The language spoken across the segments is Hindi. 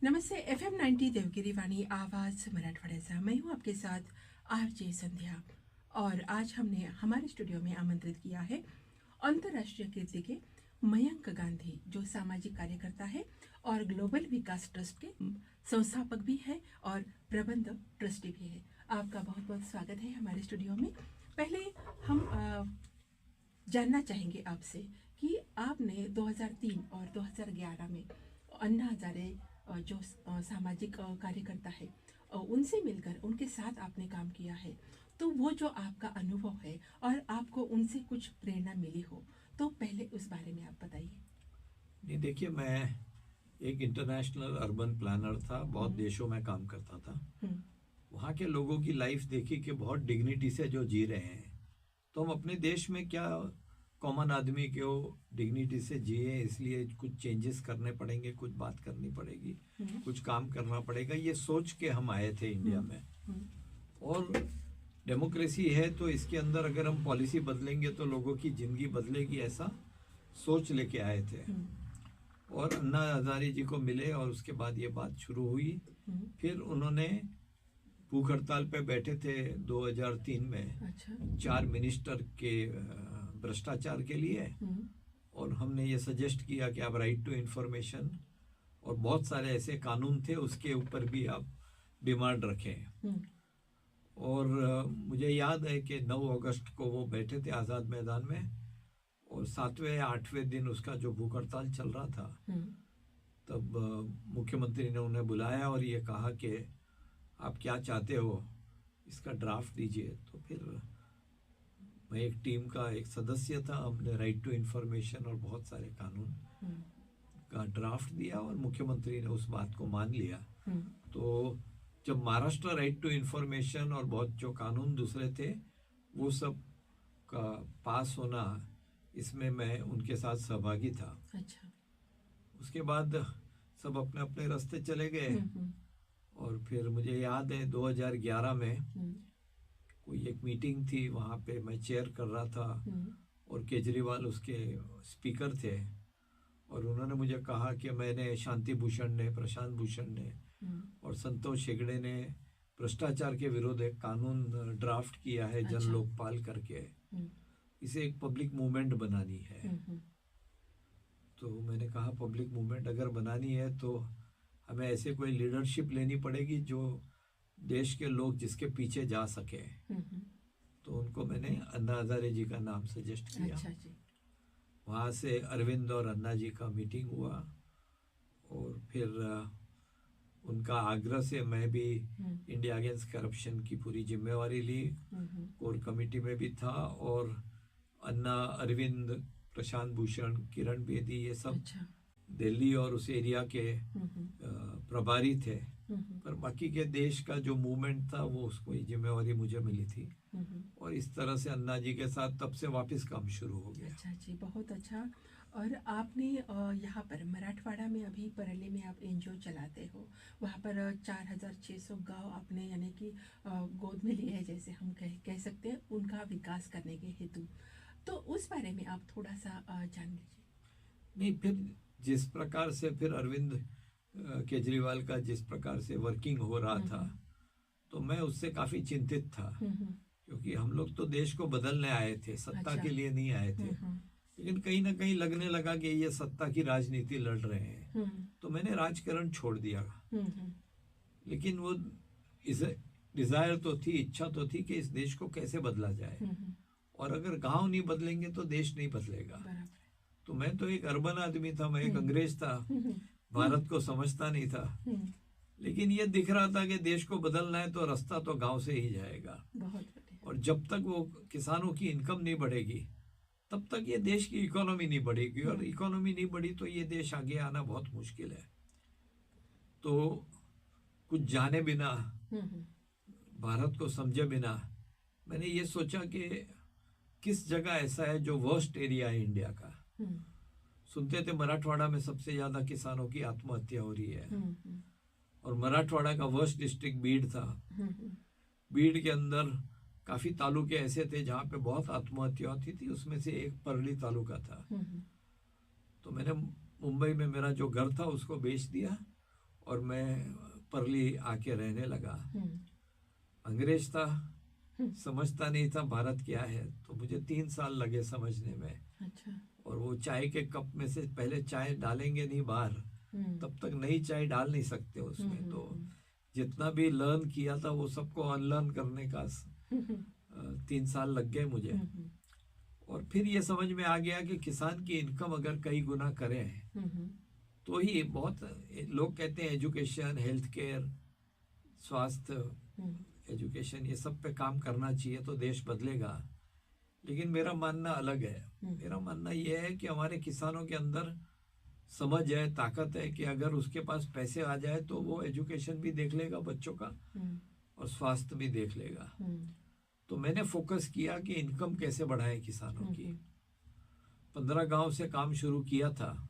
नमस्ते। FM 90 देवगिरी वाणी आवाज़ मराठवाड्याचा मैं हूँ आपके साथ RJ संध्या। और आज हमने हमारे स्टूडियो में आमंत्रित किया है अंतर्राष्ट्रीय कीर्ति के मयंक गांधी, जो सामाजिक कार्यकर्ता है और ग्लोबल विकास ट्रस्ट के संस्थापक भी है और प्रबंध ट्रस्टी भी है। आपका बहुत बहुत स्वागत है हमारे स्टूडियो में। पहले हम जानना चाहेंगे आपसे कि आपने 2003 और 2011 में अन्ना हजारे जो सामाजिक कार्यकर्ता है उनसे मिलकर उनके साथ आपने काम किया है, तो वो जो आपका अनुभव है और आपको उनसे कुछ प्रेरणा मिली हो, तो पहले उस बारे में आप बताइए। नहीं, देखिए, मैं एक इंटरनेशनल अर्बन प्लानर था, बहुत देशों में काम करता था। वहाँ के लोगों की लाइफ देखी कि बहुत डिग्निटी से जो जी रहे हैं, तो हम अपने देश में क्या कॉमन आदमी के वो डिग्निटी से जिए, इसलिए कुछ चेंजेस करने पड़ेंगे, कुछ बात करनी पड़ेगी, कुछ काम करना पड़ेगा, ये सोच के हम आए थे इंडिया में। और डेमोक्रेसी है तो इसके अंदर अगर हम पॉलिसी बदलेंगे तो लोगों की ज़िंदगी बदलेगी, ऐसा सोच लेके आए थे। और अन्ना हजारे जी को मिले और उसके बाद ये बात शुरू हुई। फिर उन्होंने भूख हड़ताल पे बैठे थे 2003 में। अच्छा। 4 मिनिस्टर के भ्रष्टाचार के लिए। और हमने ये सजेस्ट किया कि आप राइट टू इंफॉर्मेशन और बहुत सारे ऐसे कानून थे, उसके ऊपर भी आप डिमांड रखें। और मुझे याद है कि 9 अगस्त को वो बैठे थे आज़ाद मैदान में, और 7वें या 8वें दिन उसका जो भूख हड़ताल चल रहा था, तब मुख्यमंत्री ने उन्हें बुलाया और ये कहा कि आप क्या चाहते हो, इसका ड्राफ्ट दीजिए। तो फिर मैं एक टीम का एक सदस्य था, हमने राइट टू इंफॉर्मेशन और बहुत सारे कानून का ड्राफ्ट दिया और मुख्यमंत्री ने उस बात को मान लिया। तो जब महाराष्ट्र राइट टू इंफॉर्मेशन और बहुत जो कानून दूसरे थे वो सब का पास होना, इसमें मैं उनके साथ सहभागी था। अच्छा। उसके बाद सब अपने अपने रास्ते चले गए। और फिर मुझे याद है 2011 में कोई एक मीटिंग थी, वहाँ पे मैं चेयर कर रहा था और केजरीवाल उसके स्पीकर थे। और उन्होंने मुझे कहा कि मैंने शांति भूषण ने, प्रशांत भूषण ने और संतोष हेगड़े ने भ्रष्टाचार के विरुद्ध एक कानून ड्राफ्ट किया है। अच्छा। जन लोकपाल करके, इसे एक पब्लिक मूवमेंट बनानी है। तो मैंने कहा पब्लिक मूवमेंट अगर बनानी है तो हमें ऐसे कोई लीडरशिप लेनी पड़ेगी जो देश के लोग जिसके पीछे जा सके। तो उनको मैंने अन्ना हजारे जी का नाम सजेस्ट किया। अच्छा जी। वहाँ से अरविंद और अन्ना जी का मीटिंग हुआ और फिर उनका आग्रह से मैं भी इंडिया अगेंस्ट करप्शन की पूरी जिम्मेवारी ली। कोर कमेटी में भी था और अन्ना, अरविंद, प्रशांत भूषण, किरण बेदी, ये सब दिल्ली और उस एरिया के प्रभारी थे। पर बाकी के देश का जो मूवमेंट था वो उसको ये जिम्मेवारी मुझे मिली थी। और इस तरह से अन्ना जी के साथ तब से वापस काम शुरू हो गया। अच्छा जी, बहुत अच्छा। और आपने यहाँ पर मराठवाड़ा में अभी परली में आप एनजीओ चलाते हो, वहाँ पर 4600 गांव आपने यानी कि गोद में लिए हैं, जैसे हम कह सकते हैं, उनका विकास करने के हेतु। तो उस बारे में आप थोड़ा सा जान लीजिए। नहीं, फिर जिस प्रकार से फिर अरविंद केजरीवाल का जिस प्रकार से वर्किंग हो रहा था, तो मैं उससे काफ़ी चिंतित था। क्योंकि हम लोग तो देश को बदलने आए थे, सत्ता के लिए नहीं आए थे। लेकिन कहीं ना कहीं लगने लगा कि ये सत्ता की राजनीति लड़ रहे हैं, तो मैंने राजकारण छोड़ दिया। लेकिन वो डिजायर तो थी, इच्छा तो थी कि इस देश को कैसे बदला जाए। और अगर गांव नहीं बदलेंगे तो देश नहीं बदलेगा। तो मैं तो एक अर्बन आदमी था, मैं एक अंग्रेज था, भारत को समझता नहीं था। लेकिन ये दिख रहा था कि देश को बदलना है तो रास्ता तो गांव से ही जाएगा। और जब तक वो किसानों की इनकम नहीं बढ़ेगी तब तक ये देश की इकोनॉमी नहीं बढ़ेगी, और इकोनॉमी नहीं बढ़ी तो ये देश आगे आना बहुत मुश्किल है। तो कुछ जाने बिना, भारत को समझे बिना, मैंने ये सोचा कि किस जगह ऐसा है जो वर्स्ट एरिया है इंडिया का। सुनते थे मराठवाड़ा में सबसे ज्यादा किसानों की आत्महत्या हो रही है। और मराठवाड़ा का वर्स्ट डिस्ट्रिक्ट बीड था। बीड के अंदर काफी तालुके ऐसे थे जहाँ पे बहुत आत्महत्या होती थी, उसमें से एक परली तालुका था। तो मैंने मुंबई में मेरा जो घर था उसको बेच दिया और मैं परली आके रहने लगा। अंग्रेज था, समझता नहीं था भारत क्या है, तो मुझे 3 साल लगे समझने में। अच्छा। और वो चाय के कप में से पहले चाय डालेंगे नहीं बाहर, तब तक नई चाय डाल नहीं सकते उसमें। तो जितना भी लर्न किया था वो सबको अनलर्न करने का 3 साल लग गए मुझे। और फिर ये समझ में आ गया कि किसान की इनकम अगर कई गुना करें तो ही बहुत, लोग कहते हैं एजुकेशन, हेल्थ केयर, स्वास्थ्य, एजुकेशन, ये सब पे काम करना चाहिए तो देश बदलेगा। लेकिन मेरा मानना अलग है। मेरा मानना ये है कि हमारे किसानों के अंदर समझ है, ताकत है कि अगर उसके पास पैसे आ जाए तो वो एजुकेशन भी देख लेगा बच्चों का और स्वास्थ्य भी देख लेगा। तो मैंने फोकस किया कि इनकम कैसे बढ़ाएं किसानों की। 15 गांव से काम शुरू किया था,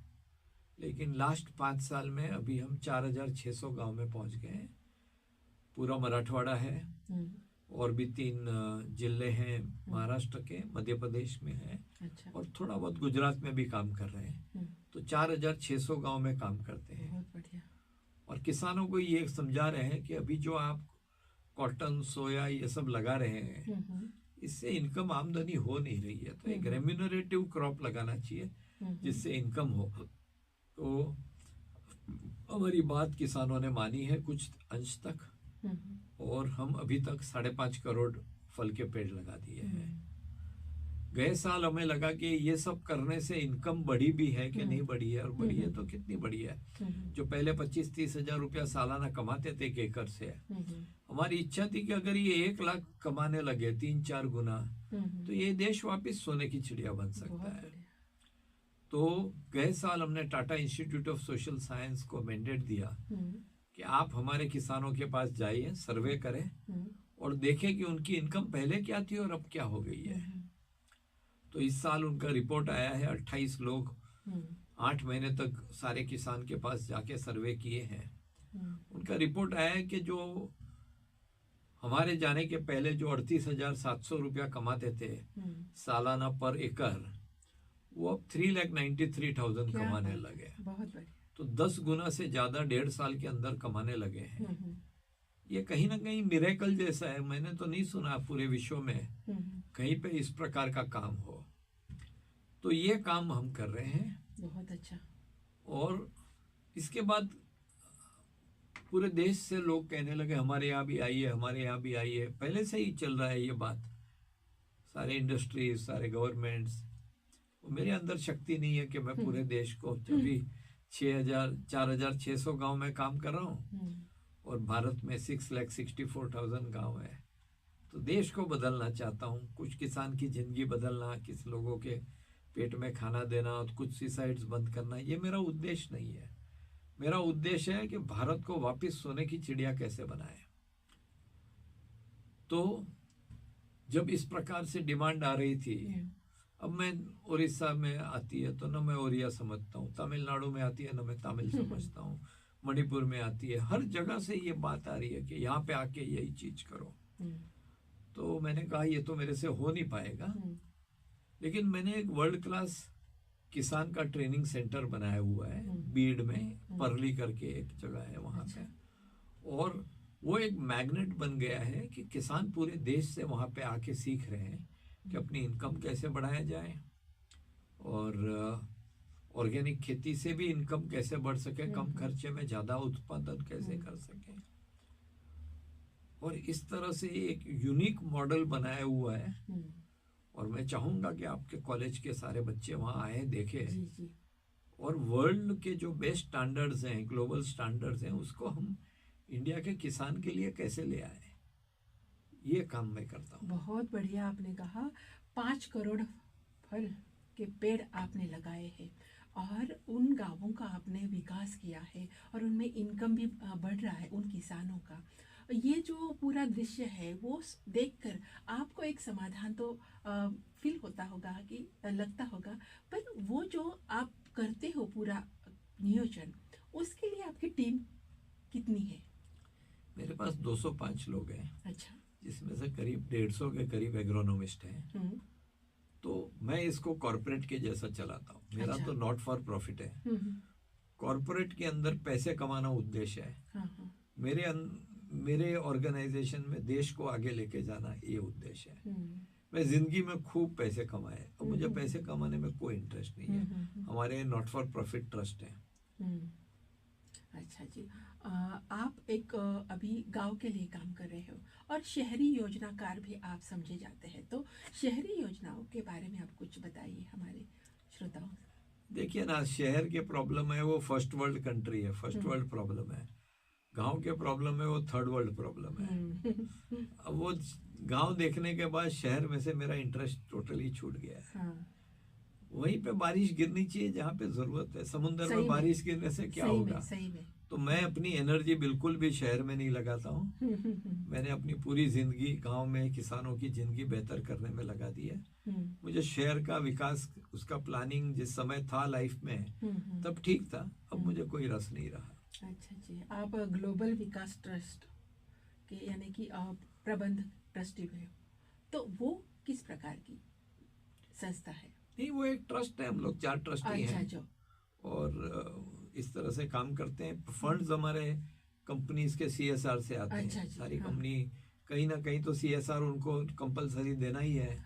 लेकिन लास्ट 5 साल में अभी हम 4600 गांव में पहुंच गए हैं। पूरा मराठवाड़ा है और भी 3 जिले हैं महाराष्ट्र के, मध्य प्रदेश में है। अच्छा। और थोड़ा बहुत गुजरात में भी काम कर रहे हैं। तो 4600 गांव में काम करते हैं। बहुत बढ़िया। और किसानों को ये समझा रहे हैं कि अभी जो आप कॉटन, सोया ये सब लगा रहे हैं, इससे इनकम, आमदनी हो नहीं रही है। तो एक रेम्यूनरेटिव क्रॉप लगाना चाहिए जिससे इनकम हो। तो हमारी बात किसानों ने मानी है कुछ अंश तक, और हम अभी तक 5.5 करोड़ फल के पेड़ लगा दिए हैं। गए साल हमें लगा कि ये सब करने से इनकम बढ़ी भी है कि नहीं बढ़ी है, और बढ़ी है तो कितनी बढ़ी है। जो पहले 25-30 हजार रुपया सालाना कमाते थे 1 एकड़ से, हमारी इच्छा थी कि अगर ये 1 लाख कमाने लगे 3-4 गुना, तो ये देश वापस सोने की चिड़िया बन सकता है। तो गए साल हमने Tata institute of social science को मैंडेट दिया कि आप हमारे किसानों के पास जाइए, सर्वे करें और देखें कि उनकी इनकम पहले क्या थी और अब क्या हो गई है। तो इस साल उनका रिपोर्ट आया है। 28 लोग 8 महीने तक सारे किसान के पास जाके सर्वे किए हैं। उनका रिपोर्ट आया है कि जो हमारे जाने के पहले जो 38,700 रुपया कमाते थे सालाना पर एकड़, वो अब 3,93,000 कमाने लगे। बहुत बढ़िया। तो 10 गुना से ज्यादा 1.5 साल के अंदर कमाने लगे हैं। ये कहीं ना कहीं मिरेकल जैसा है। मैंने तो नहीं सुना पूरे विश्व में कहीं पे इस प्रकार का काम हो। तो ये काम हम कर रहे हैं। बहुत अच्छा। और इसके बाद पूरे देश से लोग कहने लगे हमारे यहाँ भी आइए, हमारे यहाँ भी आइए। पहले से ही चल रहा है ये बात, सारे इंडस्ट्रीज, सारे गवर्नमेंट्स। मेरे अंदर शक्ति नहीं है कि मैं पूरे देश को, अभी 4,600 गांव में काम कर रहा हूँ और भारत में 6,64,000 गांव है। तो देश को बदलना चाहता हूँ, कुछ किसान की जिंदगी बदलना, किस लोगों के पेट में खाना देना और कुछ सुसाइड्स बंद करना, ये मेरा उद्देश्य नहीं है। मेरा उद्देश्य है कि भारत को वापस सोने की चिड़िया कैसे बनाए। तो जब इस प्रकार से डिमांड आ रही थी, अब मैं उड़ीसा में आती है तो न मैं ओरिया समझता हूँ, तमिलनाडु में आती है न मैं तमिल समझता हूँ, मणिपुर में आती है, हर जगह से ये बात आ रही है कि यहाँ पे आके यही चीज करो। तो मैंने कहा ये तो मेरे से हो नहीं पाएगा, लेकिन मैंने एक वर्ल्ड क्लास किसान का ट्रेनिंग सेंटर बनाया हुआ है बीड में, परली करके एक जगह है वहाँ पे। और वो एक मैग्नेट बन गया है कि किसान पूरे देश से वहाँ पे आके सीख रहे हैं कि अपनी इनकम कैसे बढ़ाया जाए और ऑर्गेनिक खेती से भी इनकम कैसे बढ़ सके, कम खर्चे में ज़्यादा उत्पादन कैसे कर सके। और इस तरह से एक यूनिक मॉडल बनाया हुआ है। और मैं चाहूँगा कि आपके कॉलेज के सारे बच्चे वहाँ आए, देखें और वर्ल्ड के जो बेस्ट स्टैंडर्ड्स हैं, ग्लोबल स्टैंडर्ड्स हैं, उसको हम इंडिया के किसान के लिए कैसे ले आए, ये काम मैं करता हूँ। बहुत बढ़िया आपने कहा। 5 करोड़ फल के पेड़ आपने लगाए हैं और उन गांवों का आपने विकास किया है और उनमें इनकम भी बढ़ रहा है उन किसानों का। ये जो पूरा दृश्य है वो देखकर आपको एक समाधान तो फील होता होगा कि लगता होगा, पर वो जो आप करते हो पूरा नियोजन, उसके लिए आपकी टीम कितनी है? मेरे पास 205 लोग हैं। अच्छा। जिसमें से करीब 150 के करीब एग्रोनॉमिस्ट हैं। तो मैं इसको कॉर्पोरेट के जैसा चलाता हूँ। मेरा अच्छा। तो नॉट फॉर प्रॉफिट है। कॉरपोरेट के अंदर पैसे कमाना उद्देश्य है। हाँ हाँ। मेरे ऑर्गेनाइजेशन में देश को आगे लेके जाना ये उद्देश्य है। मैं जिंदगी में खूब पैसे कमाए और मुझे पैसे कमाने में कोई इंटरेस्ट नहीं है। हमारे नॉट फॉर प्रॉफिट ट्रस्ट है। अच्छा जी, आप एक अभी गांव के लिए काम कर रहे हो और शहरी योजनाकार भी आप समझे जाते हैं, तो शहरी योजनाओं के बारे में आप कुछ बताइए हमारे श्रोताओं। देखिए ना, शहर के प्रॉब्लम है वो फर्स्ट वर्ल्ड कंट्री है, फर्स्ट वर्ल्ड प्रॉब्लम है। गांव के प्रॉब्लम है वो थर्ड वर्ल्ड प्रॉब्लम है। अब वो गांव देखने के बाद शहर में से मेरा इंटरेस्ट टोटली छूट गया है। हाँ। वहीं पे बारिश गिरनी चाहिए जहाँ पे जरूरत है। समुद्र में बारिश गिरने से क्या होगा? सही में। तो मैं अपनी एनर्जी बिल्कुल भी शहर में नहीं लगाता हूँ। मैंने अपनी पूरी जिंदगी गांव में किसानों की जिंदगी बेहतर करने में लगा दी है। मुझे शहर का विकास, उसका प्लानिंग जिस समय था लाइफ में तब ठीक था, अब मुझे कोई रस नहीं रहा। अच्छा जी, आप ग्लोबल विकास ट्रस्ट के यानी कि आप प्रबंध ट्रस्टी हुए हो, तो वो किस प्रकार की संस्था है? नहीं, वो एक ट्रस्ट है, हम लोग 4 ट्रस्टी हैं। जो और इस तरह से काम करते हैं। फंड्स हमारे कंपनीज के CSR से आते हैं। सारी कंपनी कहीं ना कहीं तो CSR उनको कंपलसरी देना ही है।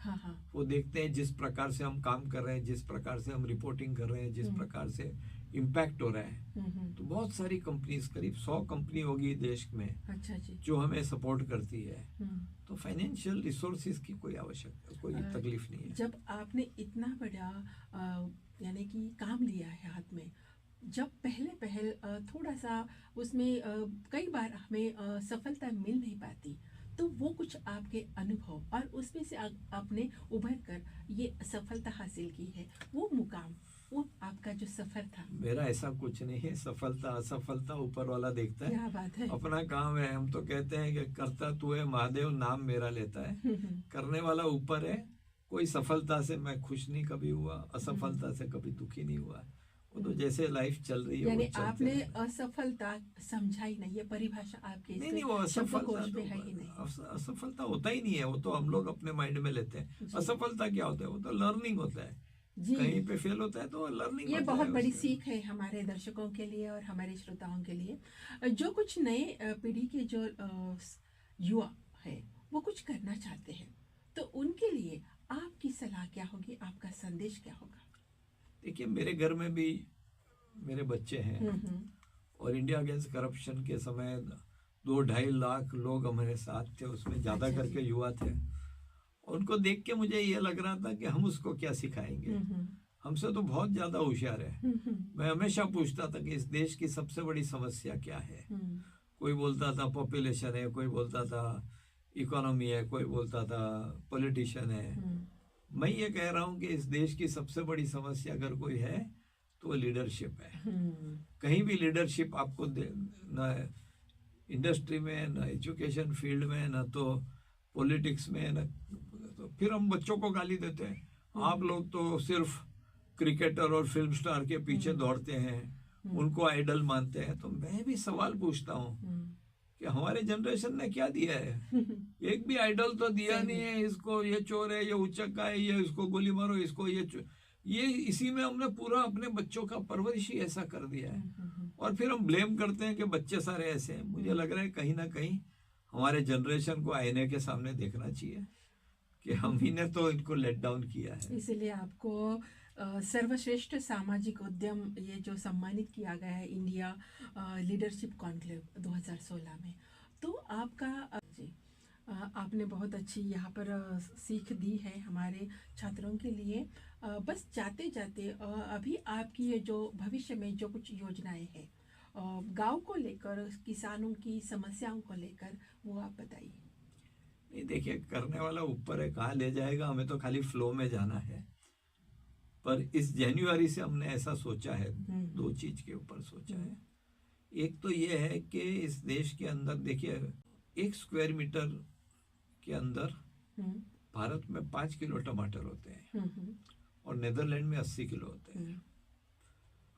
वो देखते हैं जिस प्रकार से हम काम कर रहे हैं, जिस प्रकार से हम रिपोर्टिंग कर रहे हैं, जिस प्रकार से इम्पैक्ट हो रहा है। तो बहुत सारी कंपनीज, करीब 100 कंपनी होगी देश में। अच्छा जी। जो हमें सपोर्ट करती है। तो फाइनेंशियल रिसोर्सेज की कोई आवश्यकता, कोई तकलीफ नहीं है। जब आपने इतना बड़ा यानी कि काम लिया है हाथ में, जब पहल थोड़ा सा उसमें कई बार हमें सफलता मिल नहीं पाती, तो वो कुछ आपके अनुभव और उसमें से आपने उभर कर ये सफलता हासिल की है, वो मुकाम, वो आपका जो सफर था। मेरा ऐसा कुछ नहीं है, सफलता असफलता ऊपर वाला देखता है। क्या बात है। अपना काम है। हम तो कहते हैं कि करता तू है महादेव, नाम मेरा लेता है। करने वाला ऊपर है। कोई सफलता से मैं खुश नहीं कभी हुआ, असफलता से कभी दुखी नहीं हुआ। वो तो जैसे लाइफ चल रही है, यानी आपने असफलता समझा ही नहीं, ये परिभाषा आपके नहीं, वो असफलता होता ही नहीं है। वो तो हम लोग अपने माइंड में लेते हैं। असफलता क्या होता है? वो तो लर्निंग होता है। कहीं पे फेल होता है तो लर्निंग। ये बहुत बड़ी सीख है हमारे दर्शकों के लिए और हमारे श्रोताओं के लिए। जो कुछ नए पीढ़ी के जो युवा है वो कुछ करना चाहते हैं, तो उनके लिए आपकी सलाह क्या होगी, आपका संदेश क्या होगा? देखिए, मेरे घर में भी मेरे बच्चे हैं और इंडिया अगेंस्ट करप्शन के समय 2-2.5 लाख लोग हमारे साथ थे। उसमें ज्यादा करके युवा थे। उनको देख के मुझे ये लग रहा था कि हम उसको क्या सिखाएंगे। हमसे तो बहुत ज्यादा होशियार है। मैं हमेशा पूछता था कि इस देश की सबसे बड़ी समस्या क्या है। कोई बोलता था पॉपुलेशन है, कोई बोलता था इकोनॉमी है, कोई बोलता था पॉलिटिशियन है। मैं ये कह रहा हूँ कि इस देश की सबसे बड़ी समस्या अगर कोई है तो लीडरशिप है। कहीं भी लीडरशिप आपको न इंडस्ट्री में, न एजुकेशन फील्ड में, न तो पॉलिटिक्स में, न तो फिर हम बच्चों को गाली देते हैं, आप लोग तो सिर्फ क्रिकेटर और फिल्म स्टार के पीछे दौड़ते हैं, उनको आइडल मानते हैं। तो मैं भी सवाल पूछता हूँ कि हमारे जनरेशन ने क्या दिया है? एक भी आइडल तो दिया नहीं है। इसको ये चोर है, ये उचक्का है, ये इसको गोली मारो, इसको ये इसी में हमने पूरा अपने बच्चों का परवरिश ही ऐसा कर दिया है। और फिर हम ब्लेम करते हैं कि बच्चे सारे ऐसे हैं। मुझे लग रहा है कहीं ना कहीं हमारे जनरेशन को आईने के सामने देखना चाहिए कि हम ही ने तो इनको लेट डाउन किया है। इसलिए आपको सर्वश्रेष्ठ सामाजिक उद्यम ये जो सम्मानित किया गया है इंडिया लीडरशिप कॉन्क्लेव 2016 में, तो आपका जी आपने बहुत अच्छी यहाँ पर सीख दी है हमारे छात्रों के लिए। बस जाते जाते अभी आपकी ये जो भविष्य में जो कुछ योजनाएं हैं गांव को लेकर, किसानों की समस्याओं को लेकर, वो आप बताइए। नहीं, देखिए, करने वाला ऊपर है, कहाँ ले जाएगा, हमें तो खाली फ्लो में जाना है। पर इस जनवरी से हमने ऐसा सोचा है, 2 चीज के ऊपर सोचा है। एक तो ये है कि इस देश के अंदर देखिए 1 स्क्वायर मीटर के अंदर भारत में 5 किलो टमाटर होते हैं और नीदरलैंड में 80 किलो होते हैं।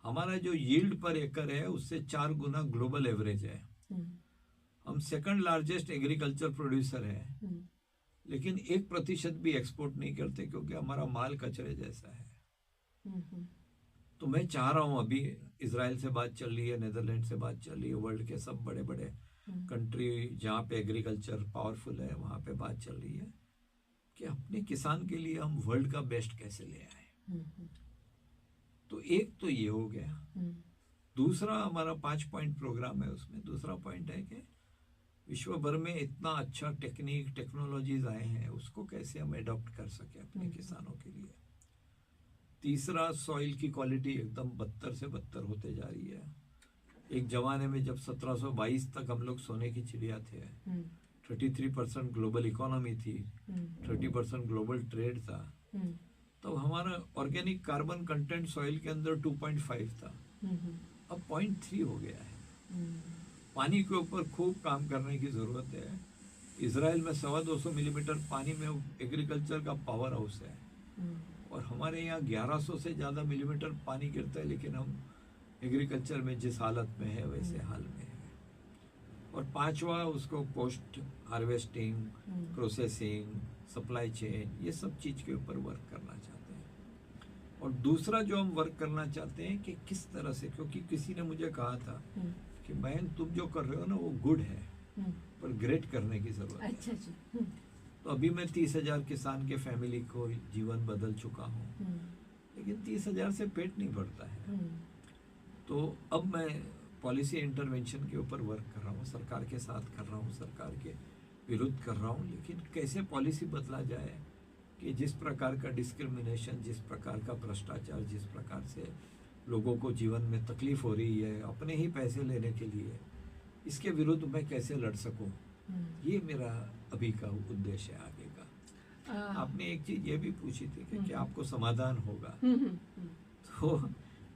हमारा जो यील्ड पर एकड़ है उससे 4 गुना ग्लोबल एवरेज है। हम सेकंड लार्जेस्ट एग्रीकल्चर प्रोड्यूसर है, लेकिन 1% भी एक्सपोर्ट नहीं करते क्योंकि हमारा माल कचरे जैसा है। तो मैं चाह रहा हूं अभी इजराइल से बात चल रही है, नेदरलैंड से बात चल रही है, वर्ल्ड के सब बड़े बड़े कंट्री जहाँ पे एग्रीकल्चर पावरफुल है वहाँ पे बात चल रही है कि अपने किसान के लिए हम वर्ल्ड का बेस्ट कैसे ले आए। तो एक तो ये हो गया। दूसरा हमारा 5 पॉइंट प्रोग्राम है, उसमें दूसरा पॉइंट है कि विश्व भर में इतना अच्छा टेक्नोलॉजीज आए हैं, उसको कैसे हम अडॉप्ट कर सके अपने किसानों के लिए। तीसरा, सॉइल की क्वालिटी एकदम बदतर से बदतर होते जा रही है। एक जमाने में जब 1722 तक हम लोग सोने की चिड़िया थे, 33% ग्लोबल इकोनॉमी थी, 30% ग्लोबल ट्रेड था, तब हमारा ऑर्गेनिक कार्बन कंटेंट सॉइल के अंदर 2.5 था, अब 0.3 हो गया है। पानी के ऊपर खूब काम करने की जरूरत है। इजराइल में 250 मिलीमीटर पानी में एग्रीकल्चर का पावर हाउस है, और हमारे यहाँ 1100 से ज़्यादा मिलीमीटर पानी गिरता है, लेकिन हम एग्रीकल्चर में जिस हालत में है वैसे हाल में है। और पांचवा, उसको post harvesting, processing, supply chain, ये सब चीज़ के ऊपर वर्क करना चाहते हैं। और दूसरा जो हम वर्क करना चाहते हैं कि किस तरह से, क्योंकि किसी ने मुझे कहा था कि बहन तुम जो कर रहे हो ना वो गुड है, पर ग्रेट करने की जरूरत है। अच्छा जी। तो अभी मैं 30,000 किसान के फैमिली को जीवन बदल चुका हूँ, लेकिन 30,000 से पेट नहीं भरता है। तो अब मैं पॉलिसी इंटरवेंशन के ऊपर वर्क कर रहा हूँ, सरकार के साथ कर रहा हूँ, सरकार के विरुद्ध कर रहा हूँ, लेकिन कैसे पॉलिसी बदला जाए कि जिस प्रकार का डिस्क्रिमिनेशन, जिस प्रकार का भ्रष्टाचार, जिस प्रकार से लोगों को जीवन में तकलीफ हो रही है अपने ही पैसे लेने के लिए, इसके विरुद्ध मैं कैसे लड़ सकूं, ये मेरा अभी का उद्देश्य है आगे का। आपने एक चीज ये भी पूछी थी कि क्या आपको समाधान होगा। तो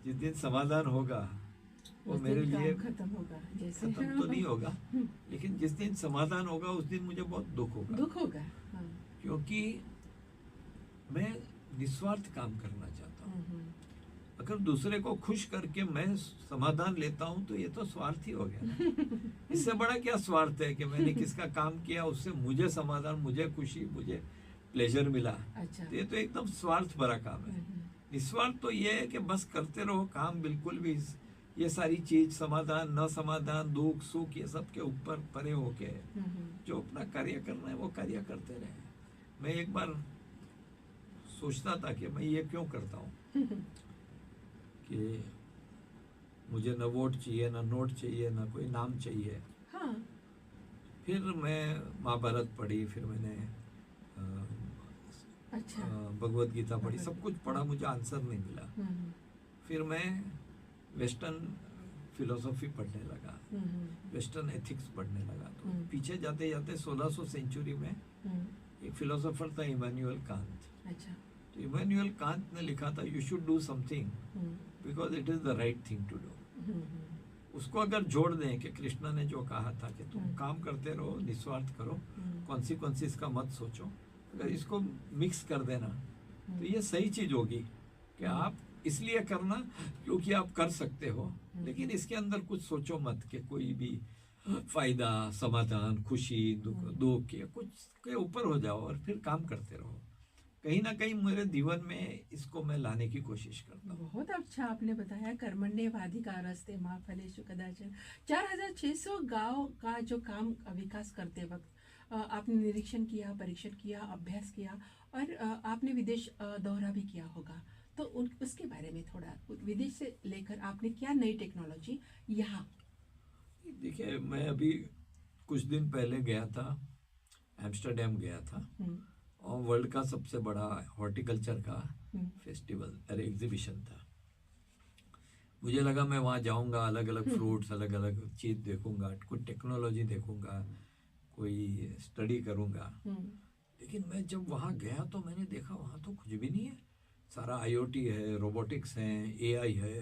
जिस दिन समाधान होगा वो मेरे लिए खत्म होगा, जैसे खत्म तो नहीं होगा, लेकिन जिस दिन समाधान होगा उस दिन मुझे बहुत दुख होगा। हाँ। क्योंकि मैं निस्वार्थ काम करना चाहता हूँ। अगर दूसरे को खुश करके मैं समाधान लेता हूँ तो ये तो स्वार्थ ही हो गया ना। इससे बड़ा क्या स्वार्थ है कि मैंने किसका काम किया, उससे मुझे समाधान, मुझे खुशी, मुझे प्लेजर मिला। अच्छा। तो ये तो एकदम स्वार्थ भरा काम है। निस्वार्थ तो ये है कि बस करते रहो काम, बिल्कुल भी ये सारी चीज समाधान न समाधान, दुख सुख, ये सब के ऊपर परे होके जो अपना कार्य करना है वो कार्य करते रहे। मैं एक बार सोचता था कि मैं ये क्यों करता हूँ कि मुझे न वोट चाहिए, न नोट चाहिए, न कोई नाम चाहिए। हाँ। फिर मैं महाभारत पढ़ी, फिर मैंने अच्छा। भगवत गीता पढ़ी, सब कुछ पढ़ा, मुझे आंसर नहीं मिला। फिर मैं वेस्टर्न फिलोसॉफी पढ़ने लगा, वेस्टर्न एथिक्स पढ़ने लगा। तो पीछे जाते जाते 1600 सेंचुरी में एक फिलोसोफर था इमैनुअल कांत। अच्छा। तो इमैनुअल कांत ने लिखा था you should do something because it is the right thing to do. उसको अगर जोड़ दें कि कृष्णा ने जो कहा था कि तुम काम करते रहो, निस्वार्थ करो, कॉन्सिक्वेंसेस का मत सोचो, अगर इसको मिक्स कर देना तो ये सही चीज होगी कि आप इसलिए करना क्योंकि आप कर सकते हो, लेकिन इसके अंदर कुछ सोचो मत कि कोई भी फायदा, समाधान, खुशी, दुख के कुछ के ऊपर हो जाओ और फिर काम करते रहो। कहीं ना कहीं मेरे जीवन में इसको मैं लाने की कोशिश करता हूँ। बहुत अच्छा आपने बताया। कर्मण्येवाधिकारस्ते मा फलेषु कदाचन। 4600 गांव का जो काम विकास करते वक्त आपने निरीक्षण किया, परीक्षण किया, अभ्यास किया, और आपने विदेश दौरा भी किया होगा। तो उसके बारे में थोड़ा, विदेश से लेकर आपने क्या नई टेक्नोलॉजी यहाँ। देखिए, मैं अभी कुछ दिन पहले गया था, एम्स्टर्डम गया था, और वर्ल्ड का सबसे बड़ा हॉर्टिकल्चर का फेस्टिवल अरे एग्जीबिशन था। मुझे लगा मैं वहाँ जाऊँगा, अलग अलग फ्रूट्स, अलग अलग चीज़ देखूंगा, कुछ टेक्नोलॉजी देखूंगा, कोई स्टडी करूंगा। लेकिन मैं जब वहाँ गया तो मैंने देखा वहाँ तो कुछ भी नहीं है। सारा IoT है, रोबोटिक्स है, AI है,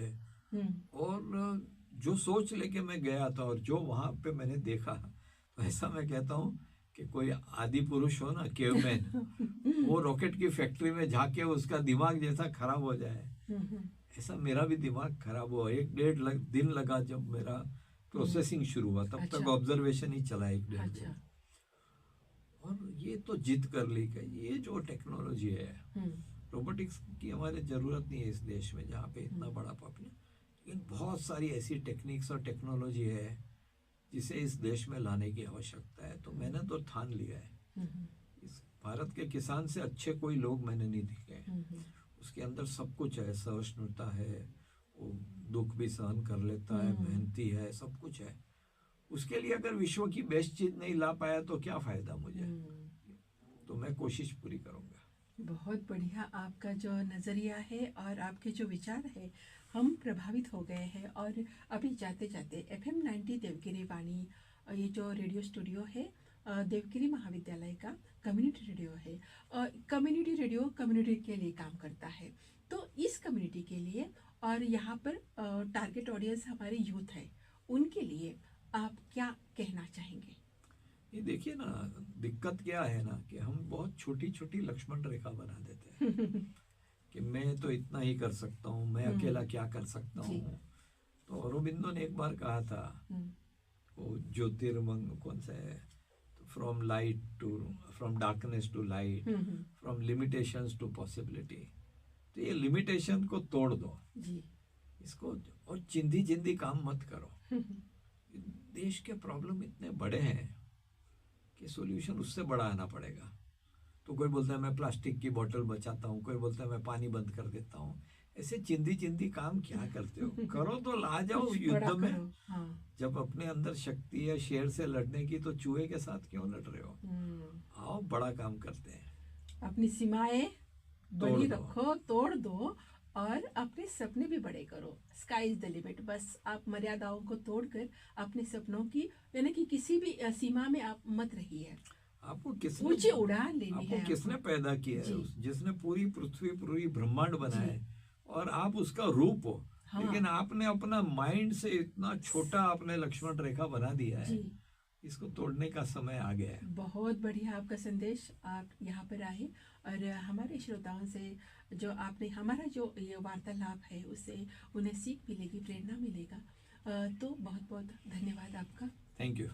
और जो सोच लेके मैं गया था और जो वहाँ पे मैंने देखा, तो ऐसा मैं कहता हूँ कि कोई आदि पुरुष हो ना, केवमैन, वो रॉकेट की फैक्ट्री में जाके उसका दिमाग जैसा खराब हो जाए, ऐसा मेरा भी दिमाग खराब हुआ। 1-1.5 दिन लगा जब मेरा प्रोसेसिंग शुरू हुआ, तब तक ऑब्जर्वेशन ही चला 1-1.5 दिन। और ये तो जिद कर ली कि ये जो टेक्नोलॉजी है, रोबोटिक्स की हमारे जरूरत नहीं है इस देश में जहाँ पे इतना बड़ा पॉपुलेशन, लेकिन बहुत सारी ऐसी टेक्निक्स और टेक्नोलॉजी है जिसे इस देश में लाने की आवश्यकता है। तो मैंने तो ठान लिया है, इस भारत के किसान से अच्छे कोई लोग मैंने नहीं दिखे हैं। उसके अंदर सब कुछ है, सहिष्णुता है, वो दुख भी सहन कर लेता है, मेहनती है, सब कुछ है। उसके लिए अगर विश्व की बेस्ट चीज नहीं ला पाया तो क्या फायदा मुझे। तो मैं कोशिश पूरी करूंगा। बहुत बढ़िया आपका जो नज़रिया है और आपके जो विचार है, हम प्रभावित हो गए हैं। और अभी जाते जाते FM 90 देवगिरी वाणी, ये जो रेडियो स्टूडियो है देवगिरी महाविद्यालय का कम्युनिटी रेडियो है। कम्युनिटी रेडियो कम्युनिटी के लिए काम करता है। तो इस कम्युनिटी के लिए और यहाँ पर टारगेट ऑडियंस हमारे यूथ है, उनके लिए आप क्या कहना चाहेंगे? ये देखिए ना, दिक्कत क्या है ना कि हम बहुत छोटी छोटी लक्ष्मण रेखा बना देते हैं कि मैं तो इतना ही कर सकता हूँ, मैं अकेला क्या कर सकता हूँ। तो अरबिंदो ने एक बार कहा था, वो ज्योतिर्मंग कौन सा है, from darkness to light, from limitations to possibility. तो ये लिमिटेशन को तोड़ दो जी। इसको, और चिंदी चिंदी काम मत करो। देश के प्रॉब्लम इतने बड़े हैं कि सॉल्यूशन उससे बड़ा आना पड़ेगा। तो कोई बोलता है मैं प्लास्टिक की बोतल बचाता हूँ, कोई बोलता है मैं पानी बंद कर देता हूँ। ऐसे चिंदी चिंदी काम क्या करते हो? करो तो ला जाओ युद्ध में। जब अपने अंदर शक्ति है शेर से लड़ने की, तो चूहे के साथ क्यों लड़ रहे हो? आओ बड़ा काम करते हैं। अपनी सीमाएं बड़ी रखो, तोड़ दो, और अपने सपने भी बड़े करो। Sky is the limit. बस आप मर्यादाओं को तोड़कर अपने सपनों की, यानी कि किसी भी सीमा में आप मत रहिए। आपको किसने ऊंची उड़ान लेनी है? किसने पैदा किया है? जिसने पूरी पृथ्वी, पूरी ब्रह्मांड बनाए, और आप उसका रूप हो। हाँ। लेकिन आपने अपना माइंड से इतना छोटा आपने लक्ष्मण रेखा बना दिया है। इसको तोड़ने का समय आ गया है। बहुत बढ़िया आपका संदेश। आप यहाँ पर आए और हमारे श्रोताओं से जो आपने हमारा जो ये वार्तालाप है उससे उन्हें सीख मिलेगी, प्रेरणा मिलेगा। तो बहुत बहुत धन्यवाद आपका। Thank you.